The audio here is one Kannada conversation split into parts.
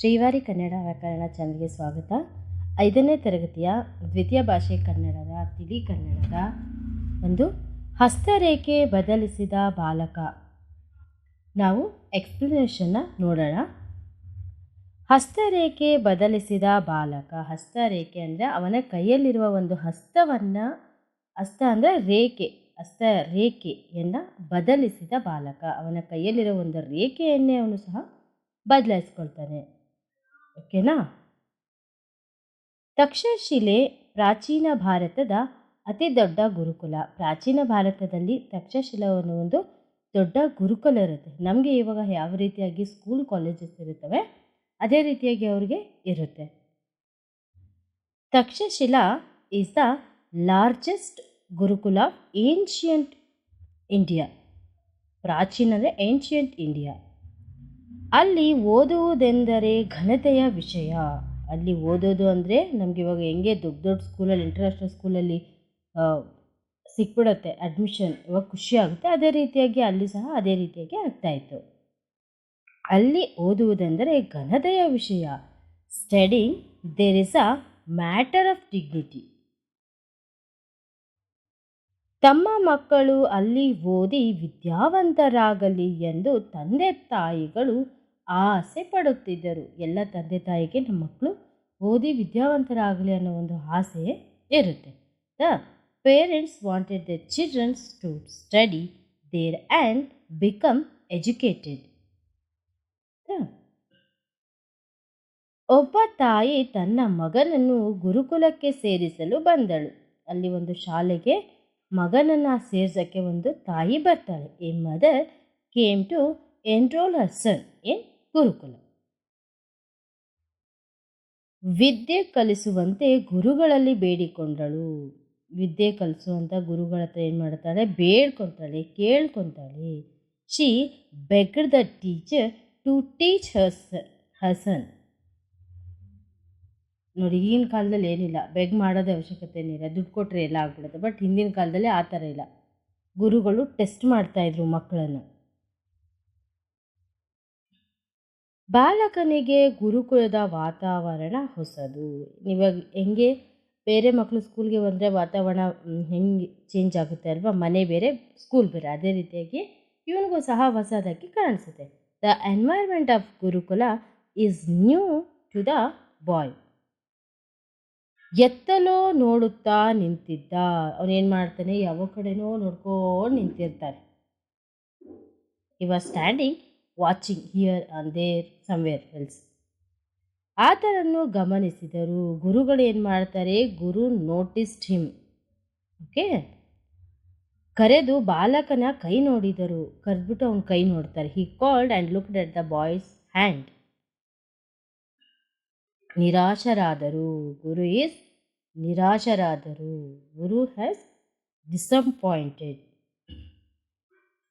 ಶ್ರೀವಾರಿ ಕನ್ನಡ ವ್ಯಾಕರಣ ಚಾನಲ್ಗೆ ಸ್ವಾಗತ. 5ನೇ ತರಗತಿಯ ದ್ವಿತೀಯ ಭಾಷೆ ಕನ್ನಡದ ತಿಳಿ ಕನ್ನಡದ ಒಂದು ಹಸ್ತರೇಖೆ ಬದಲಿಸಿದ ಬಾಲಕ. ನಾವು ಎಕ್ಸ್ಪ್ಲನೇಷನ್ನ ನೋಡೋಣ. ಹಸ್ತರೇಖೆ ಬದಲಿಸಿದ ಬಾಲಕ. ಹಸ್ತರೇಖೆ ಅಂದರೆ ಅವನ ಕೈಯಲ್ಲಿರುವ ಒಂದು ಹಸ್ತವನ್ನು, ಹಸ್ತ ಅಂದರೆ ರೇಖೆ, ಹಸ್ತರೇಖೆಯನ್ನು ಬದಲಿಸಿದ ಬಾಲಕ. ಅವನ ಕೈಯಲ್ಲಿರೋ ಒಂದು ರೇಖೆಯನ್ನೇ ಅವನು ಸಹ ಬದಲಾಯಿಸ್ಕೊಳ್ತಾನೆ. ಓಕೆನಾ? ತಕ್ಷಶಿಲೆ ಪ್ರಾಚೀನ ಭಾರತದ ಅತಿ ದೊಡ್ಡ ಗುರುಕುಲ. ಪ್ರಾಚೀನ ಭಾರತದಲ್ಲಿ ತಕ್ಷಶಿಲೆ ಅನ್ನೋ ಒಂದು ದೊಡ್ಡ ಗುರುಕುಲ ಇರುತ್ತೆ. ನಮಗೆ ಇವಾಗ ಯಾವ ರೀತಿಯಾಗಿ ಸ್ಕೂಲ್ ಕಾಲೇಜಸ್ ಇರುತ್ತವೆ ಅದೇ ರೀತಿಯಾಗಿ ಅವ್ರಿಗೆ ಇರುತ್ತೆ. Takshashila is the largest gurukula of ancient India. ಪ್ರಾಚೀನ ಅಂದರೆ ಏನ್ಷಿಯಂಟ್ ಇಂಡಿಯಾ. ಅಲ್ಲಿ ಓದುವುದೆಂದರೆ ಘನತೆಯ ವಿಷಯ. ಅಲ್ಲಿ ಓದೋದು ಅಂದರೆ ನಮಗೆ ಇವಾಗ ಹೆಂಗೆ ದೊಡ್ಡ ದೊಡ್ಡ ಸ್ಕೂಲಲ್ಲಿ, ಇಂಟರ್ನ್ಯಾಷನಲ್ ಸ್ಕೂಲಲ್ಲಿ ಸಿಕ್ಬಿಡುತ್ತೆ ಅಡ್ಮಿಷನ್, ಇವಾಗ ಖುಷಿ ಆಗುತ್ತೆ. ಅದೇ ರೀತಿಯಾಗಿ ಅಲ್ಲಿ ಸಹ ಅದೇ ರೀತಿಯಾಗಿ ಆಗ್ತಾಯಿತ್ತು. ಅಲ್ಲಿ ಓದುವುದೆಂದರೆ ಘನತೆಯ ವಿಷಯ. Studying there is a matter of dignity. ತಮ್ಮ ಮಕ್ಕಳು ಅಲ್ಲಿ ಓದಿ ವಿದ್ಯಾವಂತರಾಗಲಿ ಎಂದು ತಂದೆ ತಾಯಿಗಳು ಆಸೆ ಪಡುತ್ತಿದ್ದರು. ಎಲ್ಲ ತಂದೆ ತಾಯಿಗೆ ನಮ್ಮ ಮಕ್ಕಳು ಓದಿ ವಿದ್ಯಾವಂತರಾಗಲಿ ಅನ್ನೋ ಒಂದು ಆಸೆ ಇರುತ್ತೆ. The parents wanted the childrens to study there and become educated. ಒಬ್ಬ ತಾಯಿ ತನ್ನ ಮಗನನ್ನು ಗುರುಕುಲಕ್ಕೆ ಸೇರಿಸಲು ಬಂದಳು. ಅಲ್ಲಿ ಒಂದು ಶಾಲೆಗೆ ಮಗನನ್ನು ಸೇರಿಸೋಕ್ಕೆ ಒಂದು ತಾಯಿ ಬರ್ತಾಳೆ. A mother came to enrol her son in gurukul. ವಿದ್ಯೆ ಕಲಿಸುವಂತೆ ಗುರುಗಳಲ್ಲಿ ಬೇಡಿಕೊಂಡಳು. ವಿದ್ಯೆ ಕಲಿಸುವಂಥ ಗುರುಗಳ ಹತ್ರ ಏನು ಮಾಡ್ತಾಳೆ? ಬೇಡ್ಕೊತಾಳೆ, ಕೇಳ್ಕೊತಾಳೆ. She begged the teacher to teach her son. ನೋಡಿ, ಈಗಿನ ಕಾಲದಲ್ಲಿ ಏನಿಲ್ಲ, ಬೆಗ್ ಮಾಡೋದೇ ಅವಶ್ಯಕತೆ ಏನಿಲ್ಲ, ದುಡ್ಡು ಕೊಟ್ಟರೆ ಎಲ್ಲ ಆಗ್ಬಿಡುತ್ತೆ. ಬಟ್ ಹಿಂದಿನ ಕಾಲದಲ್ಲಿ ಆ ಥರ ಇಲ್ಲ. ಗುರುಗಳು ಟೆಸ್ಟ್ ಮಾಡ್ತಾಯಿದ್ರು ಮಕ್ಕಳನ್ನು. ಬಾಲಕನಿಗೆ ಗುರುಕುಲದ ವಾತಾವರಣ ಹೊಸದು. ಇವಾಗ ಹೆಂಗೆ ಬೇರೆ ಮಕ್ಕಳು ಸ್ಕೂಲ್ಗೆ ಬಂದರೆ ವಾತಾವರಣ ಹೆಂಗೆ ಚೇಂಜ್ ಆಗುತ್ತೆ ಅಲ್ವಾ? ಮನೆ ಬೇರೆ, ಸ್ಕೂಲ್ ಬೇರೆ. ಅದೇ ರೀತಿಯಾಗಿ ಇವನಿಗೂ ಸಹ ಹೊಸದಾಗಿ ಕಾಣಿಸುತ್ತೆ. The environment of gurukul is new to the boy. ಎತ್ತಲೋ ನೋಡುತ್ತಾ ನಿಂತಿದ್ದ. ಅವನೇನು ಮಾಡ್ತಾನೆ? ಯಾವ ಕಡೆನೋ ನೋಡ್ಕೊಂಡು ನಿಂತಿರ್ತಾನೆ. He was standing watching here and there somewhere else. ಆತನನ್ನು ಗಮನಿಸಿದರು. ಗುರುಗಳು ಏನು ಮಾಡ್ತಾರೆ? ಗುರು ನೋಟಿಸ್ಡ್ ಹಿಮ್. ಓಕೆ, ಕರೆದು ಬಾಲಕನ ಕೈ ನೋಡಿದರು. ಕರೆದ್ಬಿಟ್ಟು ಅವನ ಕೈ ನೋಡ್ತಾರೆ. He called and looked at the boy's hand. ನಿರಾಶರಾದರು. ಗುರು ಈಸ್ ನಿರಾಶರಾದರು. Guru has disappointed.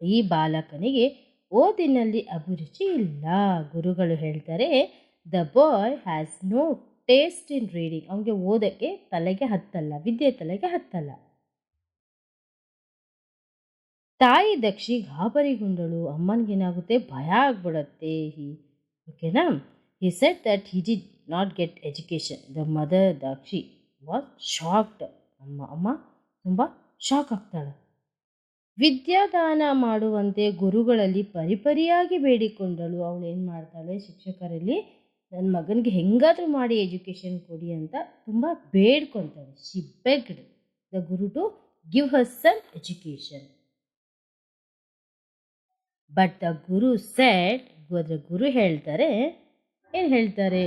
ಈ ಬಾಲಕನಿಗೆ ಓದಿನಲ್ಲಿ ಅಭಿರುಚಿ ಇಲ್ಲ. ಗುರುಗಳು ಹೇಳ್ತಾರೆ, the boy has no taste in reading. ಅವನಿಗೆ ಓದೋಕ್ಕೆ ತಲೆಗೆ ಹತ್ತಲ್ಲ, ವಿದ್ಯೆ ತಲೆಗೆ ಹತ್ತಲ್ಲ. ತಾಯಿ ದಕ್ಷಿ ಗಾಬರಿಗೊಂಡಳು. ಅಮ್ಮನಿಗೇನಾಗುತ್ತೆ? ಭಯ ಆಗ್ಬಿಡುತ್ತೆ. ಓಕೆನಾ? He said that he did not get education. The mother ದಕ್ಷಿ ವಾಸ್ ಶಾಕ್ಡ್. ಅಮ್ಮ ತುಂಬ ಶಾಕ್ ಆಗ್ತಾಳೆ. ವಿದ್ಯಾದಾನ ಮಾಡುವಂತೆ ಗುರುಗಳಲ್ಲಿ ಪರಿಪರಿಯಾಗಿ ಬೇಡಿಕೊಂಡಳು. ಅವಳು ಏನು ಮಾಡ್ತಾಳೆ? ಶಿಕ್ಷಕರಲ್ಲಿ ನನ್ನ ಮಗನಿಗೆ ಹೆಂಗಾದರೂ ಮಾಡಿ ಎಜುಕೇಷನ್ ಕೊಡಿ ಅಂತ ತುಂಬ ಬೇಡ್ಕೊತಾಳೆ. She begged the guru to give her son education. But the guru said, ಗುರು ಹೇಳ್ತಾರೆ, ಏನು ಹೇಳ್ತಾರೆ?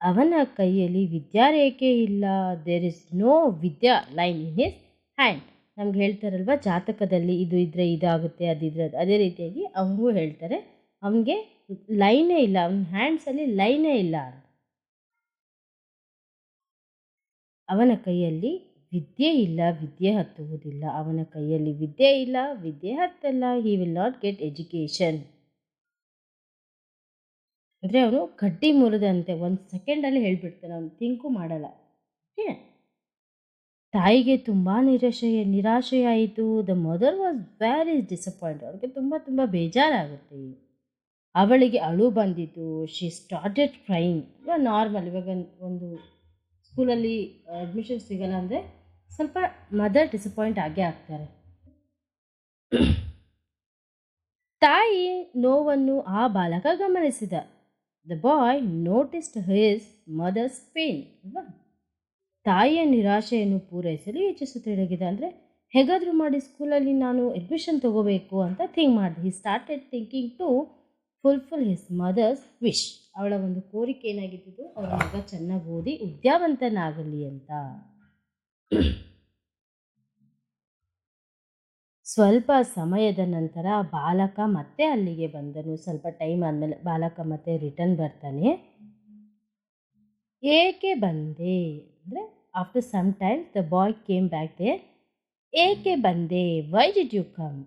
ಅವನ ಕೈಯಲ್ಲಿ ವಿದ್ಯಾರೇಖೆ ಇಲ್ಲ. There is no vidya line in his hand. ನಮ್ಗೆ ಹೇಳ್ತಾರಲ್ವ, ಜಾತಕದಲ್ಲಿ ಇದು ಇದ್ದರೆ ಇದಾಗುತ್ತೆ, ಅದಿದ್ರೆ ಅದೇ ರೀತಿಯಾಗಿ ಅವನಿಗೂ ಹೇಳ್ತಾರೆ, ಅವನಿಗೆ ಲೈನೇ ಇಲ್ಲ, ಅವನ ಹ್ಯಾಂಡ್ಸಲ್ಲಿ ಲೈನೇ ಇಲ್ಲ. ಅವನ ಕೈಯಲ್ಲಿ ವಿದ್ಯೆ ಇಲ್ಲ, ವಿದ್ಯೆ ಹತ್ತುವುದಿಲ್ಲ. ಅವನ ಕೈಯಲ್ಲಿ ವಿದ್ಯೆ ಇಲ್ಲ, ವಿದ್ಯೆ ಹತ್ತಲ್ಲ. He will not get education. ಅಂದರೆ ಅವನು ಕಡ್ಡಿ ಮುರಿದಂತೆ ಒಂದು ಸೆಕೆಂಡಲ್ಲಿ ಹೇಳ್ಬಿಡ್ತಾನೆ, ಅವನು ಥಿಂಕು ಮಾಡಲ್ಲ. ಓಕೆ, ತಾಯಿಗೆ ತುಂಬ ನಿರಾಶೆಯಾಯಿತು. The mother was very disappointed. ಅವ್ರಿಗೆ ತುಂಬ ಬೇಜಾರಾಗುತ್ತೆ. ಅವಳಿಗೆ ಅಳು ಬಂದಿತು. She started crying. ಇವಾಗ ನಾರ್ಮಲ್, ಇವಾಗ ಒಂದು ಸ್ಕೂಲಲ್ಲಿ ಅಡ್ಮಿಷನ್ ಸಿಗಲ್ಲ ಅಂದರೆ ಸ್ವಲ್ಪ ಮದರ್ ಡಿಸಪಾಯಿಂಟ್ ಆಗೇ ಆಗ್ತಾರೆ. ತಾಯಿ ನೋವನ್ನು ಆ ಬಾಲಕ ಗಮನಿಸಿದ. The boy noticed his mother's pain. ಅಲ್ವಾ? ತಾಯಿಯ ನಿರಾಶೆಯನ್ನು ಪೂರೈಸಲು ಯೋಚಿಸುತ್ತೊಡಗಿದ. ಅಂದರೆ ಹೇಗಾದರೂ ಮಾಡಿ ಸ್ಕೂಲಲ್ಲಿ ನಾನು ಅಡ್ಮಿಷನ್ ತಗೋಬೇಕು ಅಂತ ಥಿಂಕ್ ಮಾಡಿದೆ. He started thinking to fulfil his mother's wish. ಅವಳ ಒಂದು ಕೋರಿಕೆ ಏನಾಗಿದ್ದು, ಅವಳ ಮಗ ಚೆನ್ನಾಗಿ ಓದಿ ವಿದ್ಯಾವಂತನಾಗಲಿ ಅಂತ. ಸ್ವಲ್ಪ ಸಮಯದ ನಂತರ ಬಾಲಕ ಮತ್ತೆ ಅಲ್ಲಿಗೆ ಬಂದನು. ಸ್ವಲ್ಪ ಟೈಮ್ ಆದಮೇಲೆ ಬಾಲಕ ಮತ್ತೆ ರಿಟರ್ನ್ ಬರ್ತಾನೆ. ಏಕೆ ಬಂದೆ ಅಂದರೆ, after some time the boy came back there. ಏಕೆ ಬಂದೆ? Why did you come?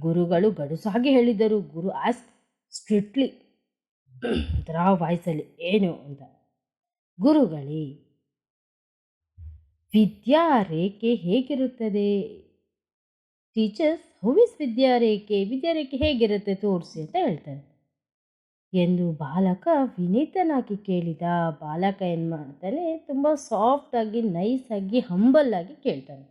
ಗುರುಗಳು ಗಡುಸಾಗಿ ಹೇಳಿದರು. ಗುರು ಆಸ್ಕ್ ಸ್ಟ್ರಿಕ್ಟ್ಲಿ, ಒಂಥರ ವಾಯ್ಸಲ್ಲಿ, ಏನು ಅಂತ. ಗುರುಗಳೇ, ವಿದ್ಯಾರೇಖೆ ಹೇಗಿರುತ್ತದೆ? Teachers, who is ವಿದ್ಯಾರೇಖೆ? ವಿದ್ಯಾರೇಖೆ ಹೇಗಿರುತ್ತೆ ತೋರಿಸಿ ಅಂತ ಹೇಳ್ತಾರೆ ಎಂದು ಬಾಲಕ ವಿನೀತನಾಗಿ ಕೇಳಿದ. ಬಾಲಕ ಏನು ಮಾಡ್ತಾನೆ, ತುಂಬ ಸಾಫ್ಟಾಗಿ, ನೈಸಾಗಿ, ಹಂಬಲ್ ಆಗಿ ಕೇಳ್ತಾನೆ.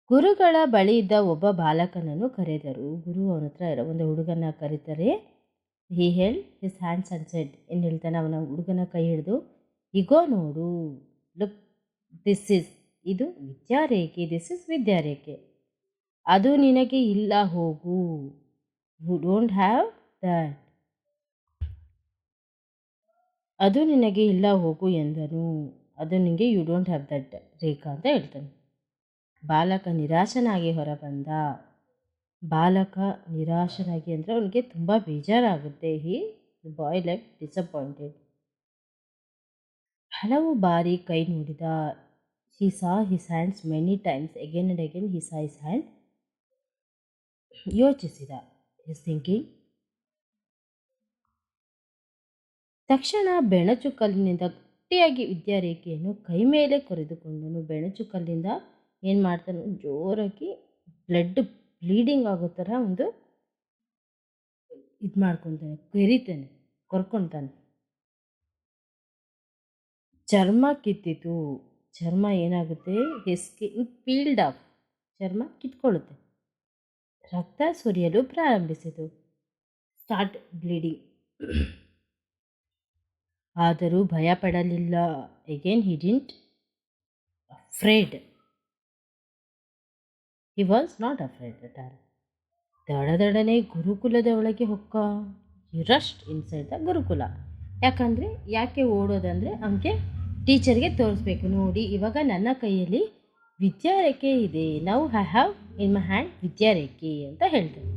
ಗುರುಗಳ ಬಳಿ ಇದ್ದ ಒಬ್ಬ ಬಾಲಕನನ್ನು ಕರೆದರು. ಗುರು ಅವನ ಹತ್ರ ಇರೋ ಒಂದು ಹುಡುಗನ ಕರೀತಾರೆ. He held his hands and said. ಏನು ಹೇಳ್ತಾನೆ, ಅವನ ಹುಡುಗನ ಕೈ ಹಿಡಿದು, ಇಗೋ ನೋಡು, ಲುಕ್, ದಿಸ್ ಇಸ್, ಇದು ವಿದ್ಯಾರೇಖೆ, ದಿಸ್ ಇಸ್ ವಿದ್ಯಾರೇಖೆ. ಅದು ನಿನಗೆ ಇಲ್ಲ, ಹೋಗು. You don't have that. ಅದು ನಿನಗೆ ಇಲ್ಲ, ಹೋಗು ಎಂದನು. ಅದು ನಿನಗೆ ಯು ಡೋಂಟ್ ಹ್ಯಾವ್ ದಟ್ ರೇಖಾ ಅಂತ ಹೇಳ್ತಾನೆ. ಬಾಲಕ ನಿರಾಶನಾಗಿ ಹೊರಬಂದ. ಬಾಲಕ ನಿರಾಶನಾಗಿ ಅಂದರೆ ಅವನಿಗೆ ತುಂಬ ಬೇಜಾರಾಗುತ್ತೆ. Boy left disappointed. ಹಲವು ಬಾರಿ ಕೈ ನೋಡಿದ. He saw his hands many times. Again and again he saw his hand. ಯೋಚಿಸಿದ. His thinking. ತಕ್ಷಣ ಬೆಣಚುಕಲ್ಲಿನಿಂದ ಗಟ್ಟಿಯಾಗಿ ವಿದ್ಯಾರೇಖೆಯನ್ನು ಕೈ ಮೇಲೆ ಕೊರೆದುಕೊಂಡನು. ಬೆಣಚುಕಲ್ಲಿಂದ ಏನು ಮಾಡ್ತಾನೆ, ಜೋರಾಗಿ ಬ್ಲಡ್ ಬ್ಲೀಡಿಂಗ್ ಆಗೋ ಥರ ಒಂದು ಇದು ಮಾಡ್ಕೊತಾನೆ, ಕೆರಿತಾನೆ, ಕೊರ್ಕೊತಾನೆ. ಚರ್ಮ ಕಿತ್ತಿತು. ಚರ್ಮ ಏನಾಗುತ್ತೆ, ಹಿಸ್ ಸ್ಕಿನ್ ಪೀಲ್ಡ್ ಆಫ್. ಚರ್ಮ ಕಿತ್ಕೊಳ್ಳುತ್ತೆ. ರಕ್ತ ಸುರಿಯಲು ಪ್ರಾರಂಭಿಸಿತು. Start bleeding. ಆದರೂ ಭಯ ಪಡಲಿಲ್ಲ. Again he didn't afraid. He was not afraid at all. ದಡದಡನೆ ಗುರುಕುಲದ ಒಳಗೆ ಹೊಕ್ಕ. ಹಿ ರಶ್ಡ್ ಇನ್ಸೈಡ್ ದ ಗುರುಕುಲ. ಯಾಕೆ ಓಡೋದಂದರೆ, ಅವನಿಗೆ ಟೀಚರ್ಗೆ ತೋರಿಸ್ಬೇಕು, ನೋಡಿ ಇವಾಗ ನನ್ನ ಕೈಯಲ್ಲಿ ವಿದ್ಯಾರೇಖೆ ಇದೆ, ನಾವು I have in my hand vidyarekhe ಅಂತ ಹೇಳ್ತಾರೆ.